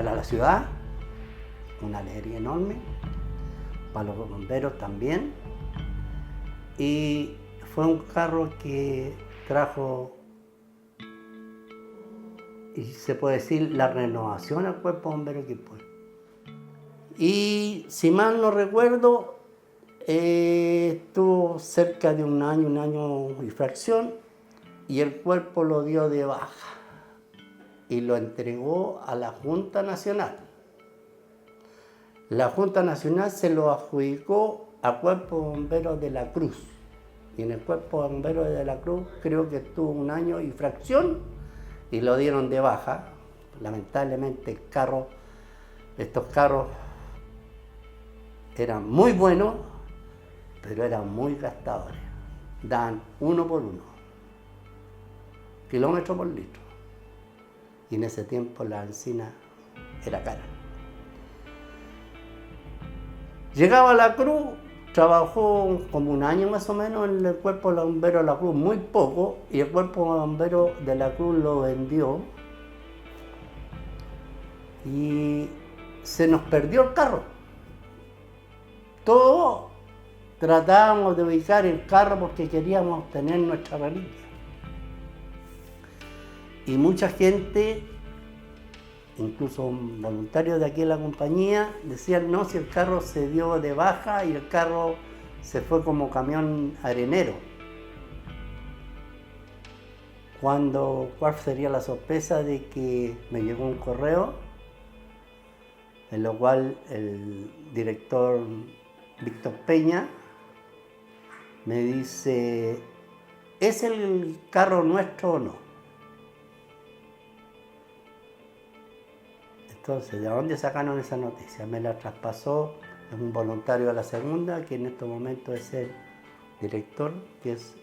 para la ciudad, una alegría enorme, para los bomberos también, y fue un carro que trajo, y se puede decir, la renovación al cuerpo bombero Quilpué. Y si mal no recuerdo, estuvo cerca de un año y fracción, y el cuerpo lo dio de baja y lo entregó a la Junta Nacional. La Junta Nacional se lo adjudicó a Cuerpo Bomberos de la Cruz. Y en el Cuerpo Bomberos de la Cruz creo que estuvo un año y fracción y lo dieron de baja. Lamentablemente estos carros eran muy buenos, pero eran muy gastadores. Dan 1 por 1, kilómetro por litro. Y en ese tiempo la benzina era cara. Llegaba a la Cruz, trabajó como un año más o menos en el Cuerpo de Bomberos de la Cruz, muy poco, y el Cuerpo de Bomberos de la Cruz lo vendió y se nos perdió el carro. Todos tratábamos de ubicar el carro porque queríamos tener nuestra reliquia. Y mucha gente, incluso voluntarios de aquí en la compañía, decían no, si el carro se dio de baja y el carro se fue como camión arenero. ¿Cuál sería la sorpresa de que me llegó un correo en lo cual el director Víctor Peña me dice, ¿es el carro nuestro o no? Entonces, ¿de dónde sacaron esa noticia? Me la traspasó un voluntario de la segunda, que en estos momentos es el director, que es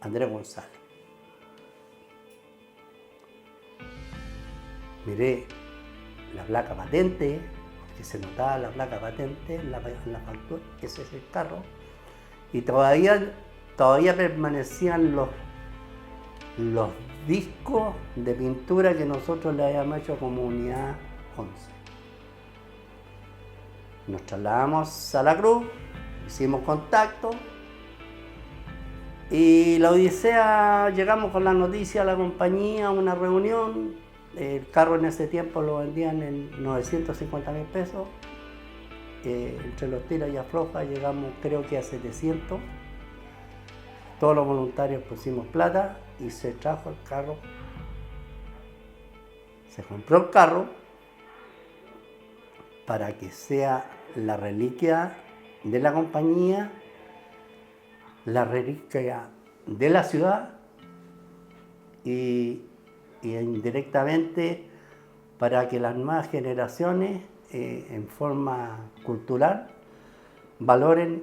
Andrés González. Miré la placa patente, que se notaba la placa patente en la factura, ese es el carro, y todavía permanecían los discos de pintura que nosotros le habíamos hecho como unidad 11. Nos trasladamos a la Cruz, hicimos contacto y la odisea, llegamos con la noticia a la compañía, a una reunión. El carro en ese tiempo lo vendían en 950.000 pesos. Entre los tiras y aflojas llegamos creo que a 700. Todos los voluntarios pusimos plata y se trajo el carro. Se compró el carro para que sea la reliquia de la compañía, la reliquia de la ciudad y indirectamente para que las nuevas generaciones en forma cultural valoren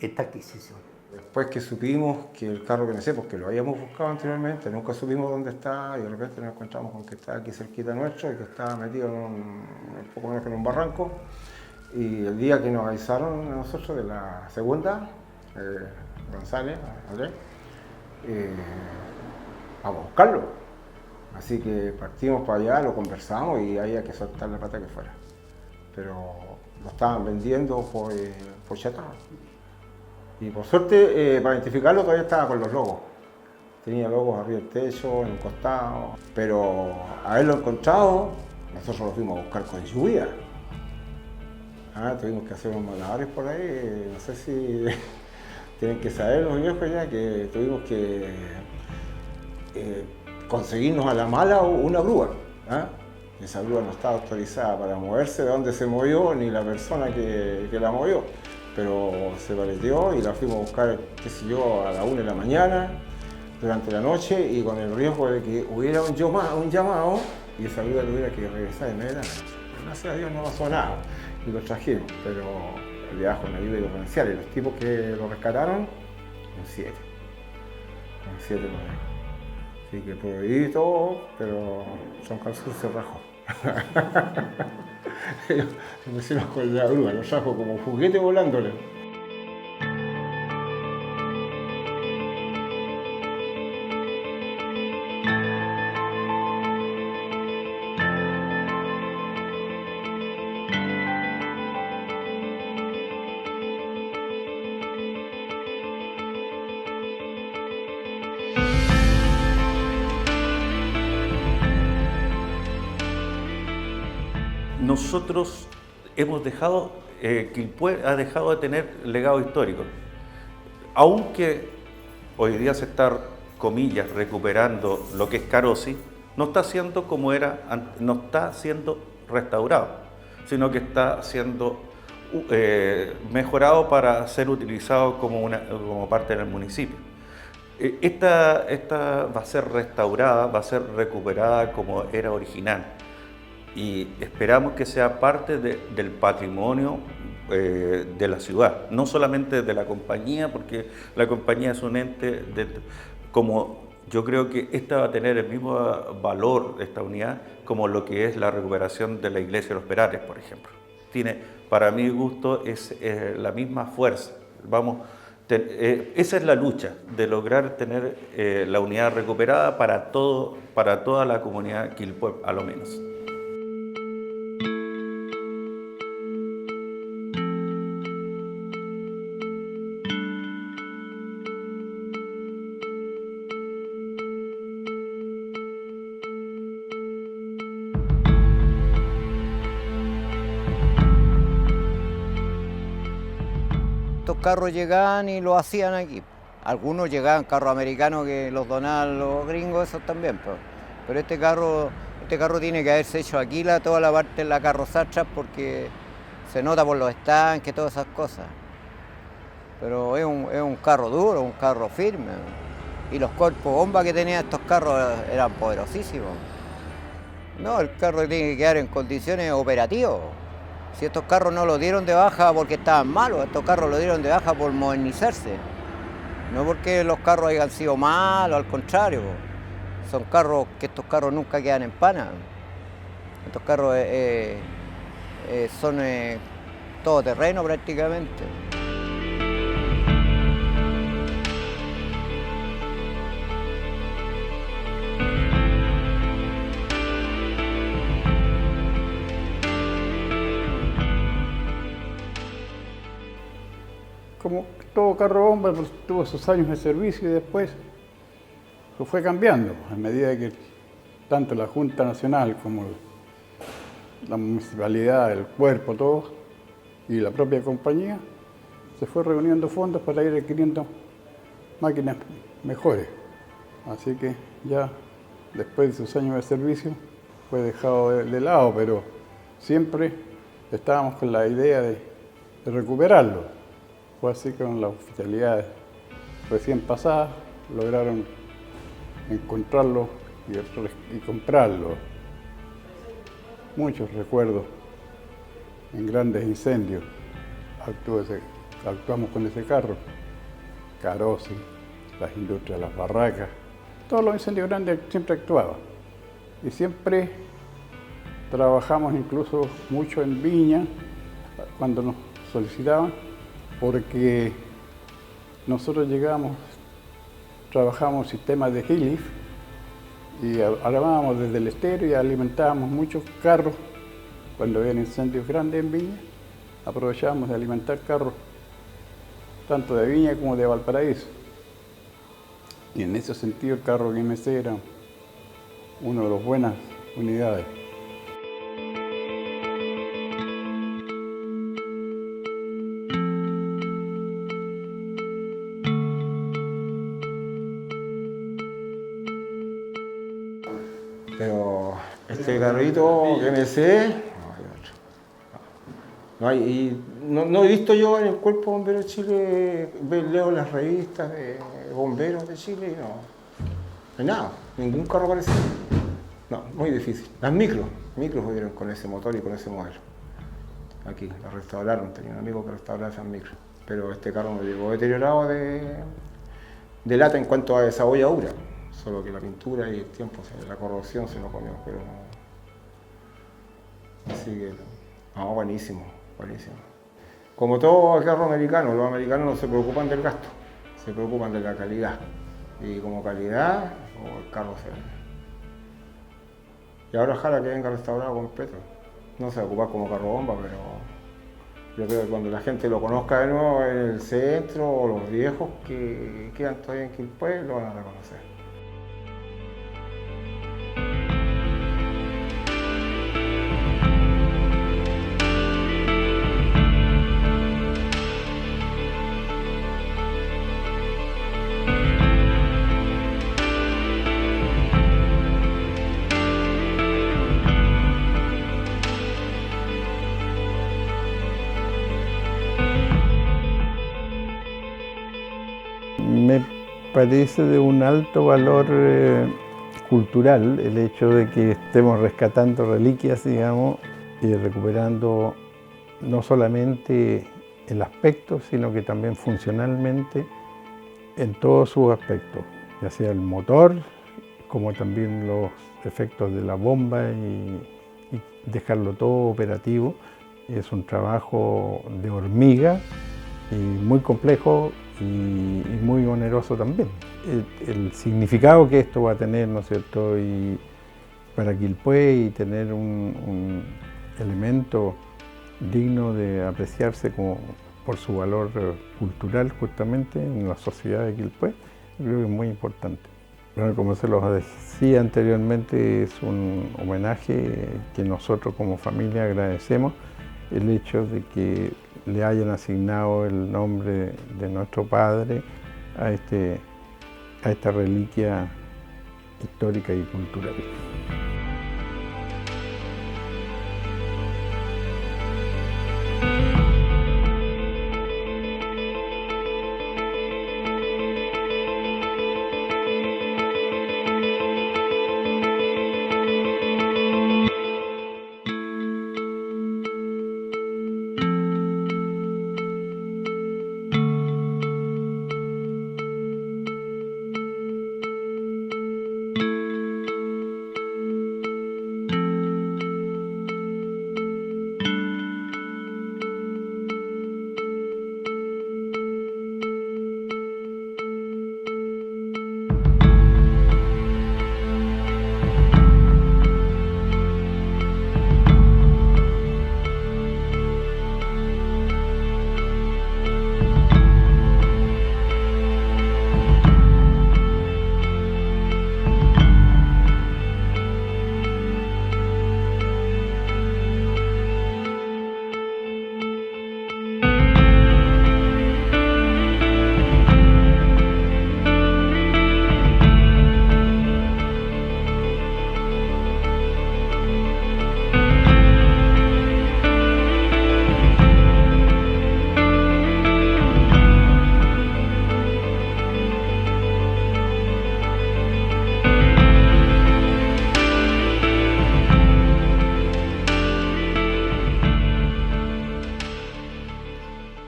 esta adquisición. Después que supimos que el carro que porque lo habíamos buscado anteriormente, nunca supimos dónde está y de repente nos encontramos con que está aquí cerquita nuestro y que está metido un poco menos que en un barranco. Y el día que nos avisaron a nosotros de la segunda, González, Andrés, vamos a buscarlo. Así que partimos para allá, lo conversamos y había que soltar la plata que fuera. Pero lo estaban vendiendo por chatarra. Y por suerte, para identificarlo todavía estaba con los logos. Tenía logos arriba del techo, en un costado. Pero haberlo encontrado, nosotros lo fuimos a buscar con lluvia. Tuvimos que hacer unos malabares por ahí, no sé si tienen que saber los viejos ya que tuvimos que conseguirnos a la mala una grúa. Esa grúa no estaba autorizada para moverse de donde se movió ni la persona que la movió. Pero se paleteó y la fuimos a buscar, qué sé yo, a la 1 de la mañana, durante la noche, y con el riesgo de que hubiera un llamado y esa grúa tuviera que regresar en medio de la noche. Gracias a Dios no pasó nada y lo trajimos, pero el viaje una lluvia torrencial y los tipos que lo rescataron, un 7. Un 7 por ahí. Así que prohibí todo, pero San Calzur se rajó. Se pusieron con la grúa, lo trajo como juguete volándole. nosotros hemos dejado, Quilpué ha dejado de tener legado histórico. Aunque hoy día se está, comillas, recuperando lo que es Carosi, no está siendo como era, no está siendo restaurado, sino que está siendo mejorado para ser utilizado como parte del municipio. Esta va a ser restaurada, va a ser recuperada como era original y esperamos que sea parte del patrimonio de la ciudad, no solamente de la compañía, porque la compañía es un ente como yo creo que esta va a tener el mismo valor, esta unidad, como lo que es la recuperación de la iglesia de los Perales, por ejemplo. Tiene, para mi gusto, es la misma fuerza. Esa es la lucha, de lograr tener la unidad recuperada para toda la comunidad Quilpué, a lo menos. Estos carros llegaban y lo hacían aquí. Algunos llegaban carros americanos que los donaban los gringos, esos también. Pero este carro tiene que haberse hecho aquí, toda la parte de la carrozacha, porque se nota por los estanques, todas esas cosas. Pero es un carro duro, un carro firme. Y los cuerpos bomba que tenían estos carros eran poderosísimos. No, el carro tiene que quedar en condiciones operativas. Si estos carros no los dieron de baja porque estaban malos, estos carros los dieron de baja por modernizarse. No porque los carros hayan sido malos, al contrario. Son carros que estos carros nunca quedan en pana. Estos carros son todoterreno prácticamente. Como todo carro bomba, pues, tuvo sus años de servicio y después lo fue cambiando a medida que tanto la Junta Nacional como la municipalidad, el cuerpo, todo, y la propia compañía, se fue reuniendo fondos para ir adquiriendo máquinas mejores. Así que ya después de sus años de servicio fue dejado de lado, pero siempre estábamos con la idea de recuperarlo. Fue así que con las oficialidades recién pasadas lograron encontrarlo y comprarlo. Muchos recuerdos en grandes incendios. Actuamos con ese carro. Carosi, las industrias, las barracas. Todos los incendios grandes siempre actuaban. Y siempre trabajamos incluso mucho en Viña cuando nos solicitaban, porque nosotros trabajamos sistemas de Hilif y armábamos desde el estero y alimentábamos muchos carros. Cuando había incendios grandes en Viña, aprovechábamos de alimentar carros tanto de Viña como de Valparaíso. Y en ese sentido el carro GMC era una de las buenas unidades. Pero este carrito GMC, no he visto yo en el Cuerpo Bombero de Chile, leo las revistas de bomberos de Chile y no hay nada, ningún carro parecido. No, muy difícil. Las micros vinieron con ese motor y con ese modelo. Aquí, la restauraron, tenía un amigo que restauraba esas micros. Pero este carro me llegó deteriorado de lata en cuanto a desabolladura. Solo que la pintura y el tiempo, la corrosión se lo comió, pero no. Así que, no, buenísimo, buenísimo. Como todo carro americano, los americanos no se preocupan del gasto, se preocupan de la calidad. Y como calidad, el carro se vende. Y ahora ojalá que venga restaurado completo. No se va a ocupar como carro bomba, pero yo creo que cuando la gente lo conozca de nuevo en el centro, o los viejos que quedan todavía en Quilpué, lo van a reconocer. parece de un alto valor cultural el hecho de que estemos rescatando reliquias, digamos, y recuperando no solamente el aspecto, sino que también funcionalmente en todos sus aspectos, ya sea el motor, como también los efectos de la bomba y dejarlo todo operativo. Es un trabajo de hormiga y muy complejo y muy oneroso también. El significado que esto va a tener, ¿no es cierto?, y para Quilpué, y tener un elemento digno de apreciarse por su valor cultural justamente en la sociedad de Quilpué, creo que es muy importante. Bueno, como se los decía anteriormente, es un homenaje que nosotros como familia agradecemos el hecho de que le hayan asignado el nombre de nuestro padre a esta reliquia histórica y cultural.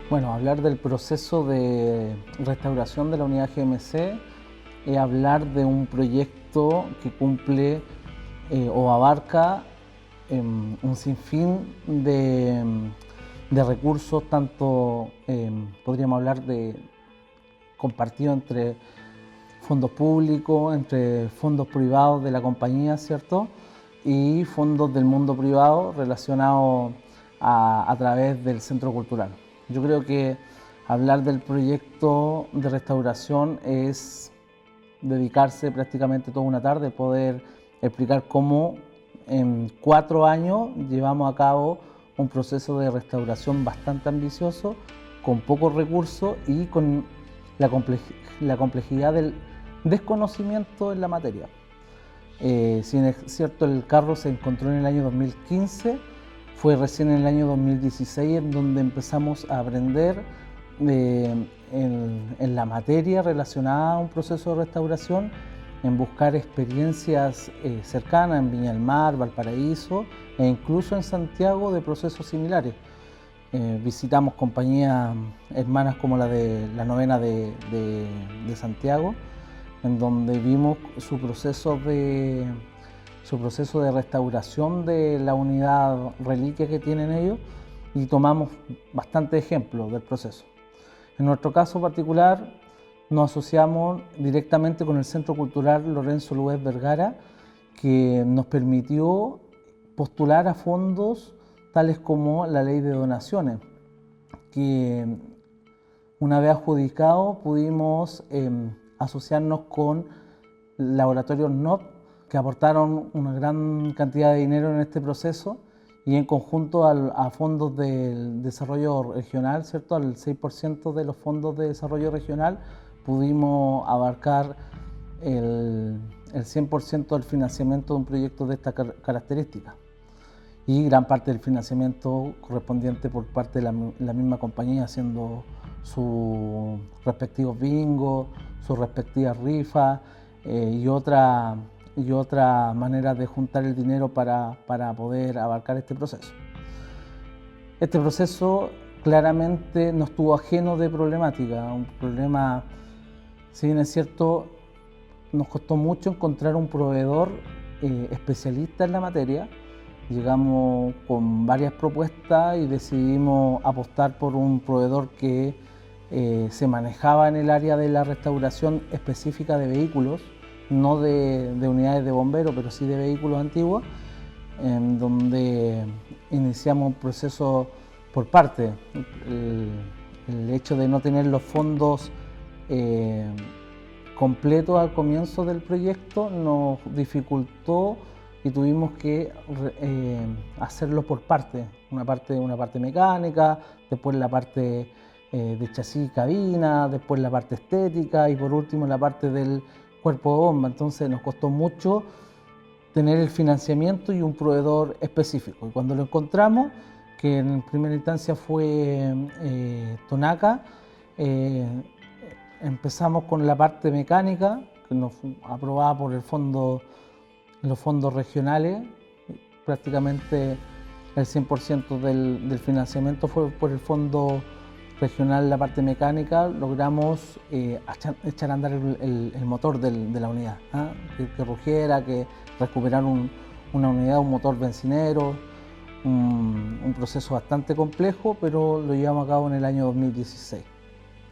Bueno, hablar del proceso de restauración de la unidad GMC es hablar de un proyecto que cumple o abarca un sinfín de recursos, tanto podríamos hablar de compartido entre fondos públicos, entre fondos privados de la compañía, ¿cierto?, y fondos del mundo privado relacionados a través del Centro Cultural. Yo creo que hablar del proyecto de restauración es dedicarse prácticamente toda una tarde, poder explicar cómo en 4 años llevamos a cabo un proceso de restauración bastante ambicioso, con pocos recursos y con la complejidad del desconocimiento en la materia. Si es cierto, el carro se encontró en el año 2015, fue recién en el año 2016 en donde empezamos a aprender en la materia relacionada a un proceso de restauración, en buscar experiencias cercanas en Viña del Mar, Valparaíso e incluso en Santiago de procesos similares. Visitamos compañías hermanas como la de la Novena de Santiago, en donde vimos su proceso de restauración de la unidad reliquia que tienen ellos y tomamos bastantes ejemplos del proceso. En nuestro caso particular nos asociamos directamente con el Centro Cultural Lorenzo Luez Vergara, que nos permitió postular a fondos tales como la ley de donaciones, que una vez adjudicado pudimos asociarnos con laboratorios NOP, que aportaron una gran cantidad de dinero en este proceso, y en conjunto a fondos del desarrollo regional, ¿cierto?, al 6% de los fondos de desarrollo regional, pudimos abarcar el 100% del financiamiento de un proyecto de esta característica. y gran parte del financiamiento correspondiente por parte de la misma compañía, haciendo sus respectivos bingos, sus respectivas rifas y otra manera de juntar el dinero para poder abarcar este proceso. Este proceso claramente no estuvo ajeno de problemática, un problema, si bien es cierto, nos costó mucho encontrar un proveedor especialista en la materia. Llegamos con varias propuestas y decidimos apostar por un proveedor que se manejaba en el área de la restauración específica de vehículos, no de unidades de bomberos, pero sí de vehículos antiguos, en donde iniciamos un proceso por parte. El hecho de no tener los fondos completos al comienzo del proyecto nos dificultó y tuvimos que hacerlo por parte. Una parte mecánica, después la parte de chasis y cabina, después la parte estética y por último la parte del cuerpo de bomba. Entonces nos costó mucho tener el financiamiento y un proveedor específico. Y cuando lo encontramos, que en primera instancia fue Tonaca, empezamos con la parte mecánica, que nos fue aprobada por los fondos regionales. Prácticamente el 100% del financiamiento fue por el fondo regional, la parte mecánica. Logramos echar a andar el motor de la unidad, que rugiera, que recuperar una unidad, un motor bencinero, un proceso bastante complejo, pero lo llevamos a cabo en el año 2016.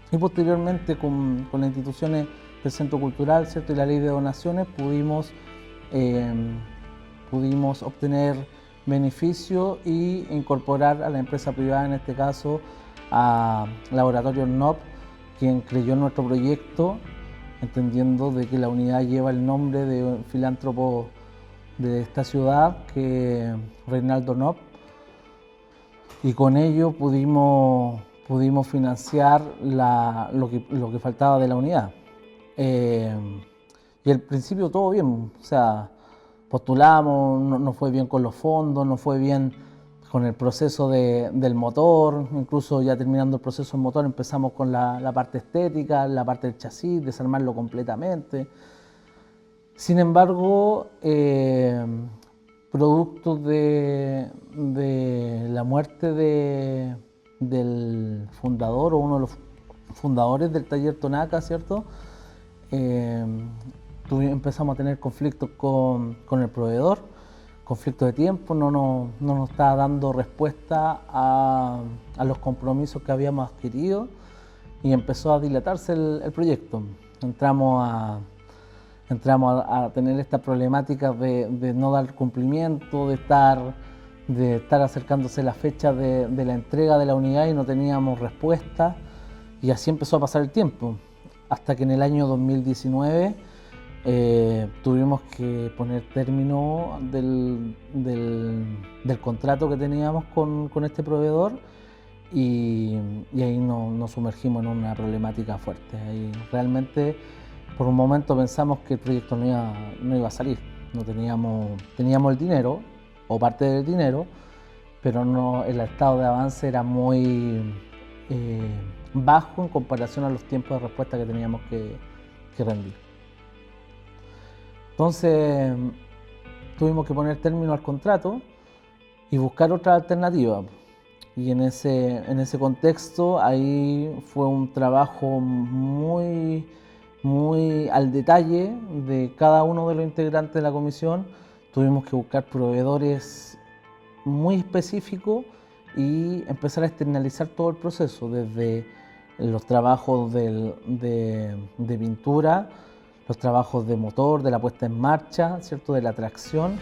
Y posteriormente con las instituciones del Centro Cultural, ¿cierto?, y la Ley de Donaciones pudimos obtener beneficios e incorporar a la empresa privada, en este caso a Laboratorio NOP, quien creyó en nuestro proyecto, entendiendo de que la unidad lleva el nombre de un filántropo de esta ciudad, que Reinaldo Nop, y con ello pudimos financiar lo que faltaba de la unidad. Y al principio todo bien, o sea, postulamos, no fue bien con los fondos, no fue bien con el proceso del motor, incluso ya terminando el proceso del motor empezamos con la parte estética, la parte del chasis, desarmarlo completamente. Sin embargo, producto de la muerte del fundador o uno de los fundadores del taller Tonaca, ¿cierto?, empezamos a tener conflictos con el proveedor, conflictos de tiempo, no nos estaba dando respuesta a los compromisos que habíamos adquirido y empezó a dilatarse el proyecto. Entramos a tener esta problemática de no dar cumplimiento, de estar acercándose la fecha de la entrega de la unidad y no teníamos respuesta, y así empezó a pasar el tiempo, hasta que en el año 2019 tuvimos que poner término del contrato que teníamos con este proveedor y ahí nos sumergimos en una problemática fuerte. Ahí realmente por un momento pensamos que el proyecto no iba a salir. No teníamos el dinero o parte del dinero, pero el estado de avance era muy bajo en comparación a los tiempos de respuesta que teníamos que rendir. Entonces tuvimos que poner término al contrato y buscar otra alternativa. Y en ese contexto ahí fue un trabajo muy al detalle de cada uno de los integrantes de la comisión. Tuvimos que buscar proveedores muy específicos y empezar a externalizar todo el proceso, desde los trabajos de pintura, los trabajos de motor, de la puesta en marcha, ¿cierto?, de la tracción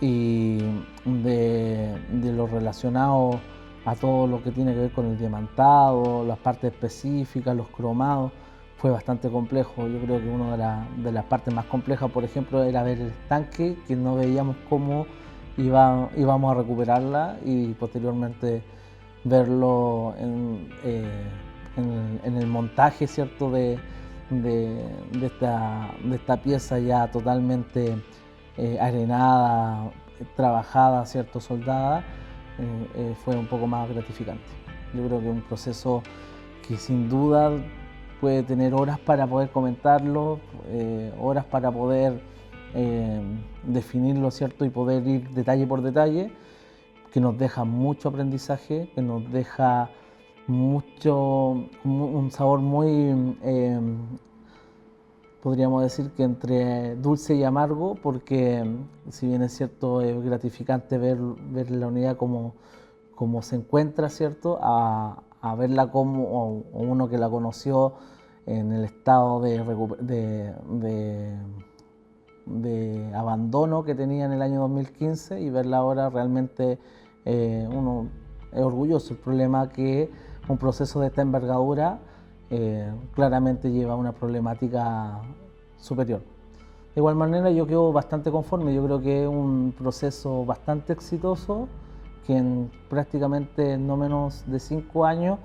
y de lo relacionado a todo lo que tiene que ver con el diamantado, las partes específicas, los cromados. Fue bastante complejo. Yo creo que una de las partes más complejas, por ejemplo, era ver el estanque, que no veíamos cómo íbamos a recuperarla, y posteriormente verlo en el montaje, ¿cierto?, de esta pieza ya totalmente arenada, trabajada, ¿cierto?, soldada, fue un poco más gratificante. Yo creo que un proceso que sin duda puede tener horas para poder comentarlo, horas para poder definirlo, ¿cierto?, y poder ir detalle por detalle, que nos deja mucho aprendizaje, que nos deja un sabor muy, podríamos decir que entre dulce y amargo, porque si bien es cierto, es gratificante ver la unidad como se encuentra, ¿cierto?, a verla como uno que la conoció en el estado de abandono que tenía en el año 2015 y verla ahora realmente uno es orgulloso. El problema es que un proceso de esta envergadura claramente lleva a una problemática superior. De igual manera yo quedo bastante conforme, yo creo que es un proceso bastante exitoso que en prácticamente no menos de 5 años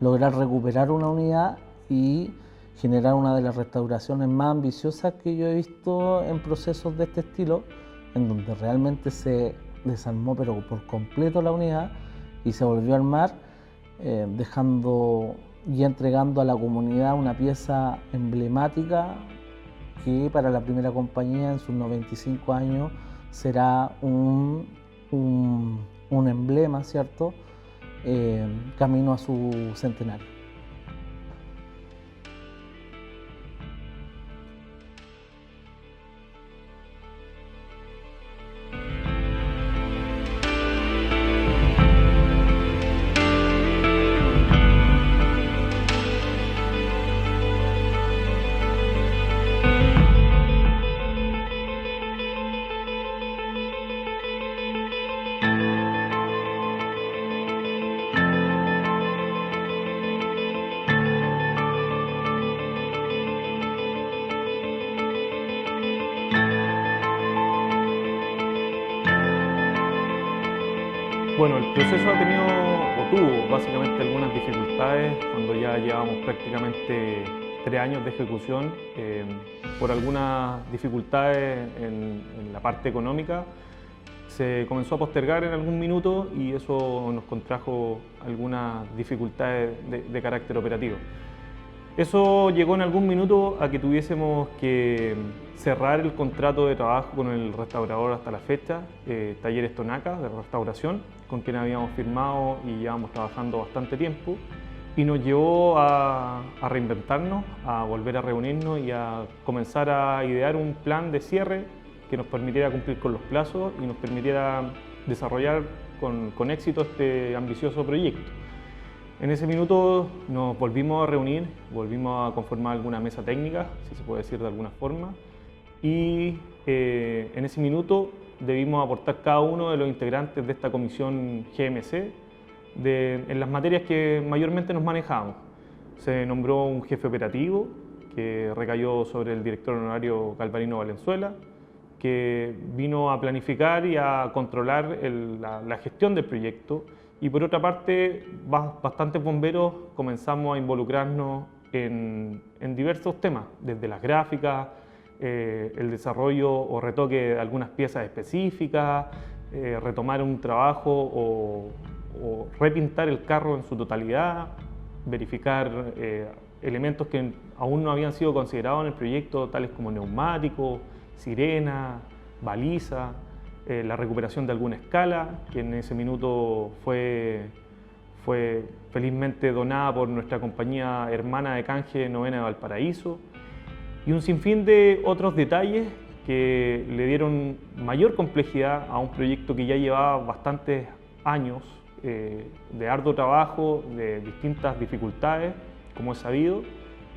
lograr recuperar una unidad y generar una de las restauraciones más ambiciosas que yo he visto en procesos de este estilo, en donde realmente se desarmó pero por completo la unidad y se volvió a armar, dejando y entregando a la comunidad una pieza emblemática que para la primera compañía en sus 95 años será un emblema, ¿cierto?, camino a su centenario. Bueno, el proceso ha tenido o tuvo básicamente algunas dificultades cuando ya llevábamos prácticamente 3 años de ejecución. Por algunas dificultades en la parte económica se comenzó a postergar en algún minuto y eso nos contrajo algunas dificultades de carácter operativo. Eso llegó en algún minuto a que tuviésemos que cerrar el contrato de trabajo con el restaurador hasta la fecha, Talleres Tonaca, de restauración, con quien habíamos firmado y llevamos trabajando bastante tiempo, y nos llevó a reinventarnos, a volver a reunirnos y a comenzar a idear un plan de cierre que nos permitiera cumplir con los plazos y nos permitiera desarrollar con éxito este ambicioso proyecto. En ese minuto nos volvimos a reunir, volvimos a conformar alguna mesa técnica, si se puede decir de alguna forma, y en ese minuto debimos aportar cada uno de los integrantes de esta comisión GMC en las materias que mayormente nos manejábamos. Se nombró un jefe operativo que recayó sobre el director honorario Galvarino Valenzuela, que vino a planificar y a controlar la gestión del proyecto. Y por otra parte, bastantes bomberos comenzamos a involucrarnos en diversos temas, desde las gráficas, el desarrollo o retoque de algunas piezas específicas, retomar un trabajo o repintar el carro en su totalidad, verificar elementos que aún no habían sido considerados en el proyecto, tales como neumáticos, sirena, baliza, la recuperación de alguna escala, que en ese minuto fue felizmente donada por nuestra compañía hermana de canje Novena de Valparaíso, y un sinfín de otros detalles que le dieron mayor complejidad a un proyecto que ya llevaba bastantes años de arduo trabajo, de distintas dificultades, como es sabido,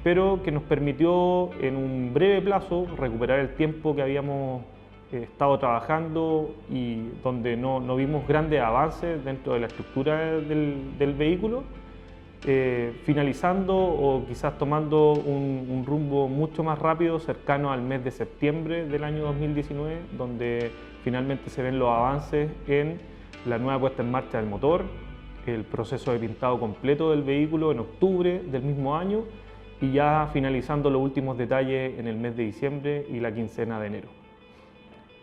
pero que nos permitió en un breve plazo recuperar el tiempo que habíamos estado trabajando y donde no vimos grandes avances dentro de la estructura del vehículo, finalizando o quizás tomando un rumbo mucho más rápido, cercano al mes de septiembre del año 2019, donde finalmente se ven los avances en la nueva puesta en marcha del motor, el proceso de pintado completo del vehículo en octubre del mismo año y ya finalizando los últimos detalles en el mes de diciembre y la quincena de enero.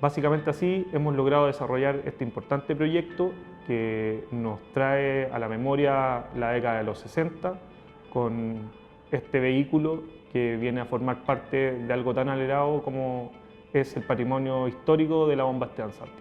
Básicamente así hemos logrado desarrollar este importante proyecto que nos trae a la memoria la década de los 60 con este vehículo que viene a formar parte de algo tan anhelado como es el patrimonio histórico de la bomba Esteban Salto.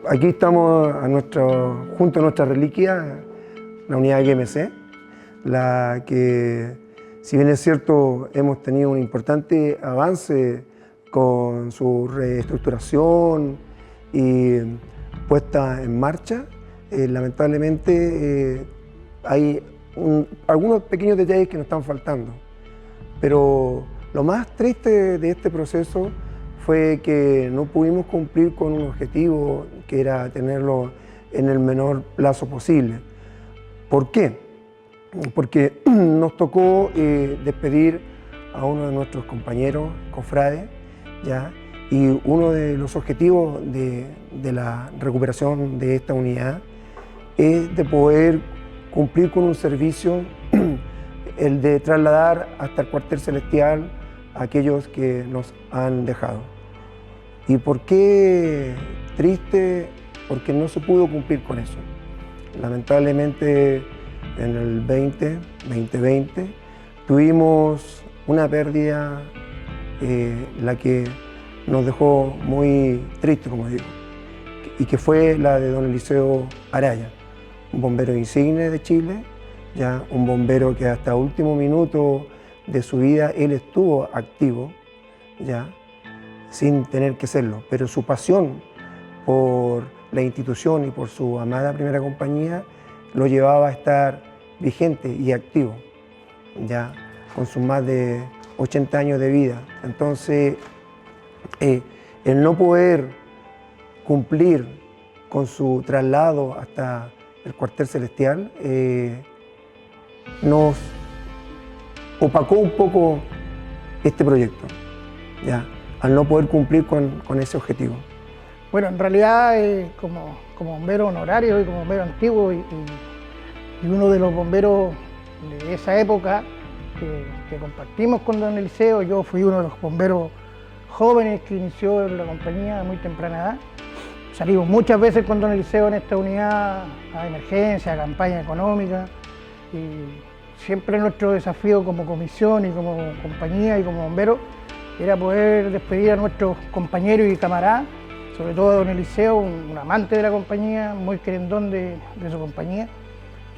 Aquí estamos junto a nuestra reliquia, la unidad GMC, la que, si bien es cierto, hemos tenido un importante avance con su reestructuración y puesta en marcha, lamentablemente hay algunos pequeños detalles que nos están faltando. Pero lo más triste de este proceso fue que no pudimos cumplir con un objetivo que era tenerlo en el menor plazo posible. ¿Por qué? Porque nos tocó despedir a uno de nuestros compañeros, cofrades, ¿ya? Y uno de los objetivos de la recuperación de esta unidad es de poder cumplir con un servicio, el de trasladar hasta el cuartel celestial a aquellos que nos han dejado. ¿Y por qué triste? Porque no se pudo cumplir con eso. Lamentablemente en el 2020 tuvimos una pérdida la que nos dejó muy triste, como digo, y que fue la de don Eliseo Araya, un bombero insigne de Chile, ya un bombero que hasta último minuto de su vida él estuvo activo, ya, sin tener que serlo, pero su pasión por la institución y por su amada primera compañía lo llevaba a estar vigente y activo, ya con sus más de 80 años de vida. Entonces, el no poder cumplir con su traslado hasta el cuartel celestial nos opacó un poco este proyecto, ¿ya? Al no poder cumplir con ese objetivo. Bueno, en realidad como bombero honorario y como bombero antiguo y uno de los bomberos de esa época que compartimos con don Eliseo, yo fui uno de los bomberos jóvenes que inició en la compañía a muy temprana edad. Salimos muchas veces con don Eliseo en esta unidad a emergencia, a campaña económica, y siempre nuestro desafío como comisión y como compañía y como bomberos era poder despedir a nuestros compañeros y camaradas, sobre todo a don Eliseo, un amante de la compañía, muy querendón de su compañía,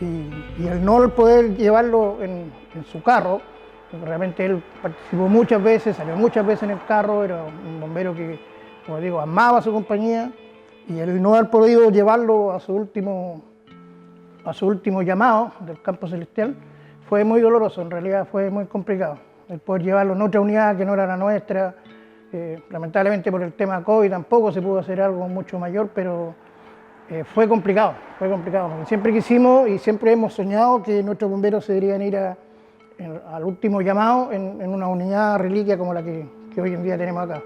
y el no poder llevarlo en su carro, porque realmente él participó muchas veces, salió muchas veces en el carro, era un bombero que, como digo, amaba a su compañía, y el no haber podido llevarlo a su último llamado del campo celestial fue muy doloroso, en realidad fue muy complicado. El poder llevarlo en otra unidad que no era la nuestra, lamentablemente por el tema COVID tampoco se pudo hacer algo mucho mayor, pero fue complicado, porque siempre quisimos y siempre hemos soñado que nuestros bomberos se deberían ir al último llamado en una unidad reliquia como la que hoy en día tenemos acá.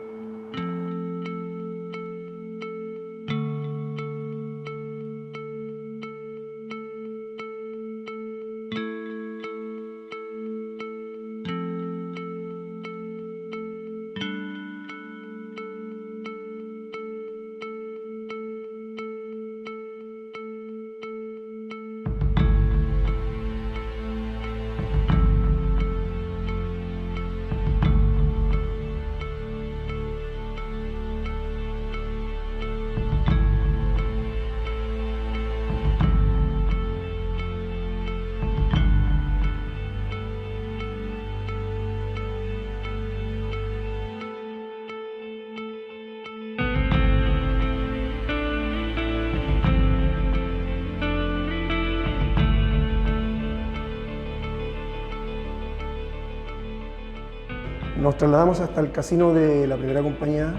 Nos trasladamos hasta el casino de la primera compañía,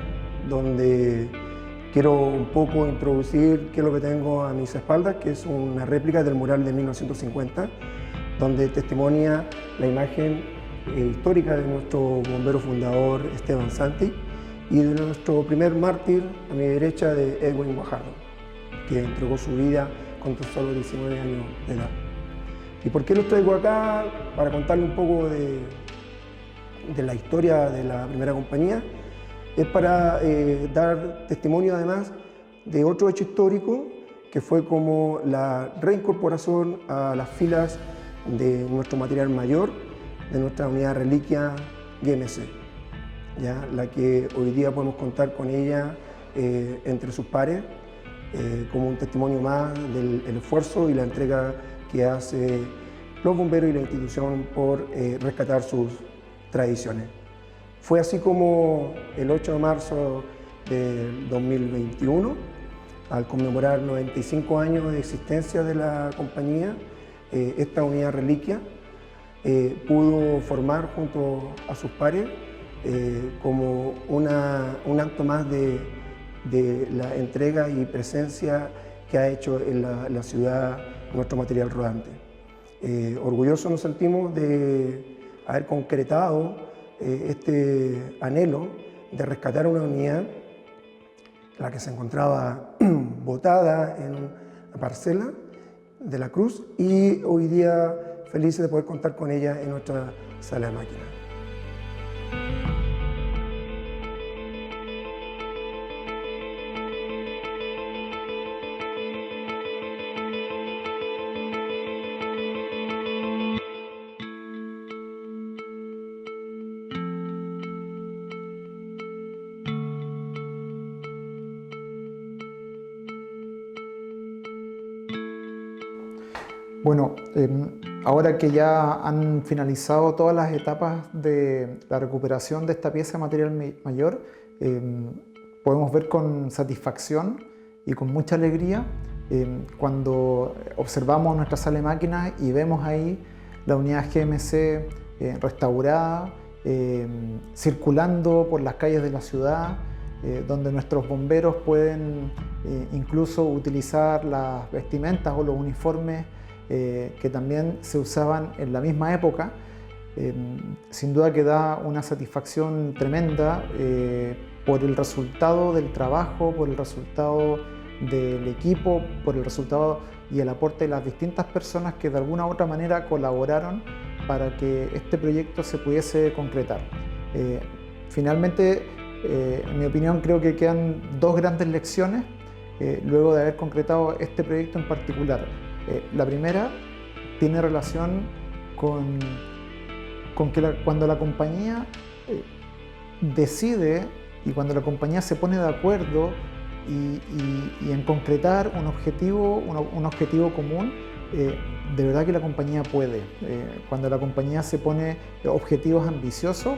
donde quiero un poco introducir qué es lo que tengo a mis espaldas, que es una réplica del mural de 1950, donde testimonia la imagen histórica de nuestro bombero fundador Esteban Santi y de nuestro primer mártir a mi derecha, de Edwin Guajardo, que entregó su vida con tan solo 19 años de edad. ¿Y por qué los traigo acá? Para contarle un poco de la historia de la primera compañía. Es para dar testimonio además de otro hecho histórico, que fue como la reincorporación a las filas de nuestro material mayor, de nuestra unidad reliquia GMC, ¿ya? La que hoy día podemos contar con ella entre sus pares, como un testimonio más del esfuerzo y la entrega que hace los bomberos y la institución por rescatar sus tradiciones. Fue así como el 8 de marzo del 2021, al conmemorar 95 años de existencia de la compañía, esta unidad reliquia pudo formar junto a sus pares como un acto más de la entrega y presencia que ha hecho en la ciudad nuestro material rodante. Orgullosos nos sentimos de haber concretado este anhelo de rescatar una unidad, la que se encontraba botada en una parcela de la Cruz, y hoy día felices de poder contar con ella en nuestra sala de máquinas. Bueno, ahora que ya han finalizado todas las etapas de la recuperación de esta pieza de material mayor, podemos ver con satisfacción y con mucha alegría cuando observamos nuestra sala de máquinas y vemos ahí la unidad GMC restaurada, circulando por las calles de la ciudad, donde nuestros bomberos pueden incluso utilizar las vestimentas o los uniformes que también se usaban en la misma época. Sin duda que da una satisfacción tremenda por el resultado del trabajo, por el resultado del equipo, por el resultado y el aporte de las distintas personas que de alguna u otra manera colaboraron para que este proyecto se pudiese concretar. Finalmente, en mi opinión, creo que quedan dos grandes lecciones luego de haber concretado este proyecto en particular. La primera tiene relación con que cuando la compañía decide y cuando la compañía se pone de acuerdo y en concretar un objetivo común, de verdad que la compañía puede. Cuando la compañía se pone objetivos ambiciosos,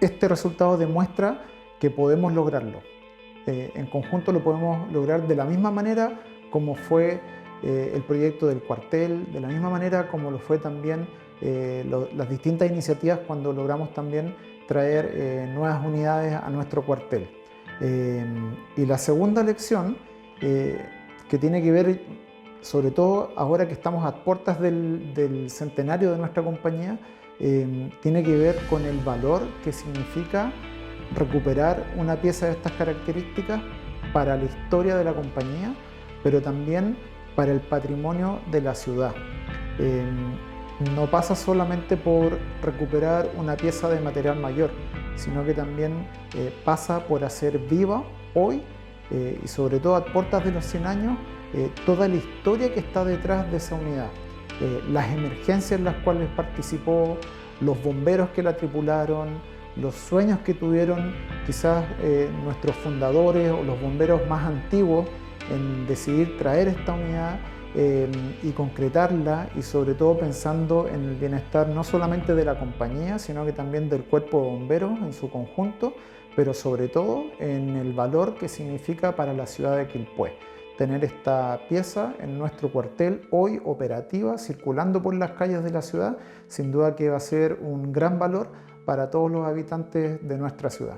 este resultado demuestra que podemos lograrlo. En conjunto lo podemos lograr de la misma manera como fue el proyecto del cuartel, de la misma manera como lo fue también las distintas iniciativas cuando logramos también traer nuevas unidades a nuestro cuartel. Y la segunda lección, que tiene que ver, sobre todo ahora que estamos a puertas del centenario de nuestra compañía, tiene que ver con el valor que significa recuperar una pieza de estas características para la historia de la compañía, pero también para el patrimonio de la ciudad. No pasa solamente por recuperar una pieza de material mayor, sino que también pasa por hacer viva hoy y sobre todo a puertas de los 100 años toda la historia que está detrás de esa unidad, las emergencias en las cuales participó, los bomberos que la tripularon, los sueños que tuvieron quizás nuestros fundadores o los bomberos más antiguos en decidir traer esta unidad y concretarla, y sobre todo pensando en el bienestar no solamente de la compañía, sino que también del cuerpo de bomberos en su conjunto, pero sobre todo en el valor que significa para la ciudad de Quilpué tener esta pieza en nuestro cuartel hoy operativa, circulando por las calles de la ciudad. Sin duda que va a ser un gran valor para todos los habitantes de nuestra ciudad.